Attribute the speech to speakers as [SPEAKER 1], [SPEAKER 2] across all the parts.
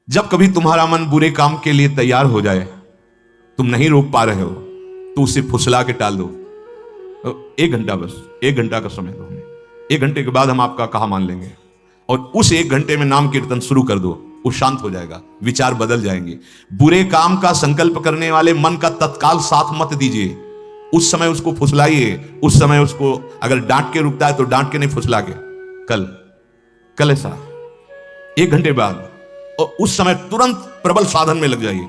[SPEAKER 1] जब कभी तुम्हारा मन बुरे काम के लिए तैयार हो जाए, तुम नहीं रोक पा रहे हो, तो उसे फुसला के टाल दो। 1 घंटा, बस 1 घंटा का समय दो हमें। 1 घंटे के बाद हम आपका कहा मान लेंगे, और उस 1 घंटे में नाम कीर्तन शुरू कर दो। वो शांत हो जाएगा, विचार बदल जाएंगे। बुरे काम का संकल्प करने वाले मन का तत्काल साथ मत दीजिए। उस समय उसको फुसलाइए, उस समय उसको अगर डांट के रुकता है तो डांट के नहीं, फुसला के कल ऐसा 1 घंटे बाद, और उस समय तुरंत प्रबल साधन में लग जाइए।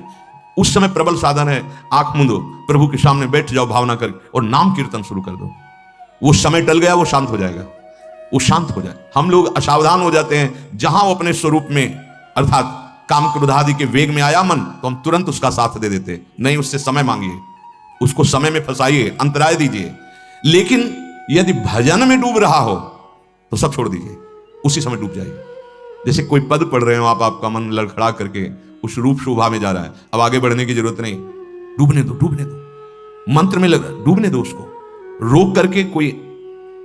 [SPEAKER 1] उस समय प्रबल साधन है, आंख मूंदो, प्रभु के सामने बैठ जाओ भावना करके और नाम कीर्तन शुरू कर दो। वो समय टल गया, वो शांत हो जाएगा, वो शांत हो जाए। हम लोग असावधान हो जाते हैं, जहां वो अपने स्वरूप में अर्थात काम क्रोध आदि के वेग में आया मन, तो हम तुरंत उसका साथ दे देते। नहीं, उससे समय मांगिए, उसको समय में फंसाइए, अंतराय दीजिए। लेकिन यदि भजन में डूब रहा हो तो सब छोड़ दीजिए, उसी समय डूब जाइए। जैसे कोई पद पढ़ रहे हो आप, आपका मन लड़खड़ा करके उस रूप शोभा में जा रहा है, अब आगे बढ़ने की जरूरत नहीं, डूबने दो, डूबने दो, मंत्र में लगा, डूबने दो उसको, रोक करके। कोई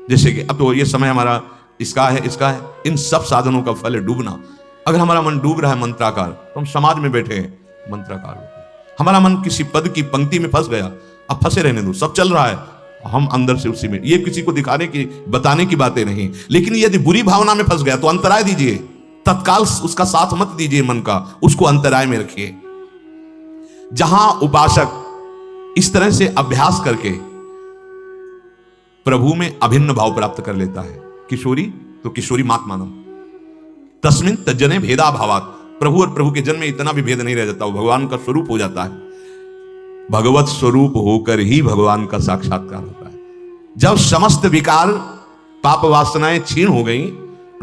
[SPEAKER 1] जैसे कि अब तो ये समय हमारा इसका है, इन सब साधनों का फल है डूबना। अगर हमारा मन डूब रहा है मंत्राकार, तो हम समाज में बैठे हैं मंत्राकार होते। हमारा मन किसी पद की पंक्ति में फंस गया, अब फंसे रहने दो, सब चल रहा है, हम अंदर से उसी में। ये किसी को दिखाने की बताने की बातें नहीं, लेकिन यदि बुरी भावना में फंस गया तो अंतराय दीजिए, तत्काल उसका साथ मत दीजिए मन का, उसको अंतराय में रखिए। जहां उपासक इस तरह से अभ्यास करके प्रभु में अभिन्न भाव प्राप्त कर लेता है, किशोरी तो किशोरी मात मानो, तस्मिन तज्जने भेदा भावात, प्रभु और प्रभु के जन्म में इतना भी भेद नहीं रह जाता, वो भगवान का स्वरूप हो जाता है। भगवत स्वरूप होकर ही भगवान का साक्षात्कार होता है। जब समस्त विकार पाप वासनाएं क्षीण हो गई,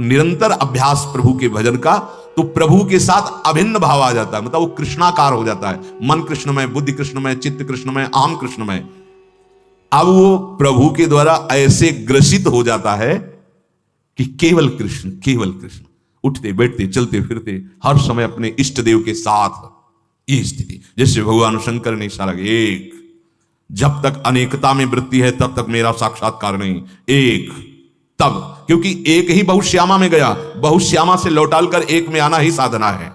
[SPEAKER 1] निरंतर अभ्यास प्रभु के भजन का, तो प्रभु के साथ अभिन्न भाव आ जाता है, मतलब वो कृष्णाकार हो जाता है। मन कृष्णमय, बुद्धि कृष्णमय, चित्त कृष्णमय, अहम कृष्णमय। अब वो प्रभु के द्वारा ऐसे ग्रसित हो जाता है कि केवल कृष्ण, केवल कृष्ण, उठते बैठते चलते फिरते हर समय अपने इष्ट देव के साथ। ये स्थिति जैसे भगवान शंकर ने इशारा किया, एक, जब तक अनेकता में वृत्ति है तब तक मेरा साक्षात्कार नहीं, एक, तब, क्योंकि एक ही बहुश्यामा में गया, बहुश्यामा से लौटाल कर एक में आना ही साधना है।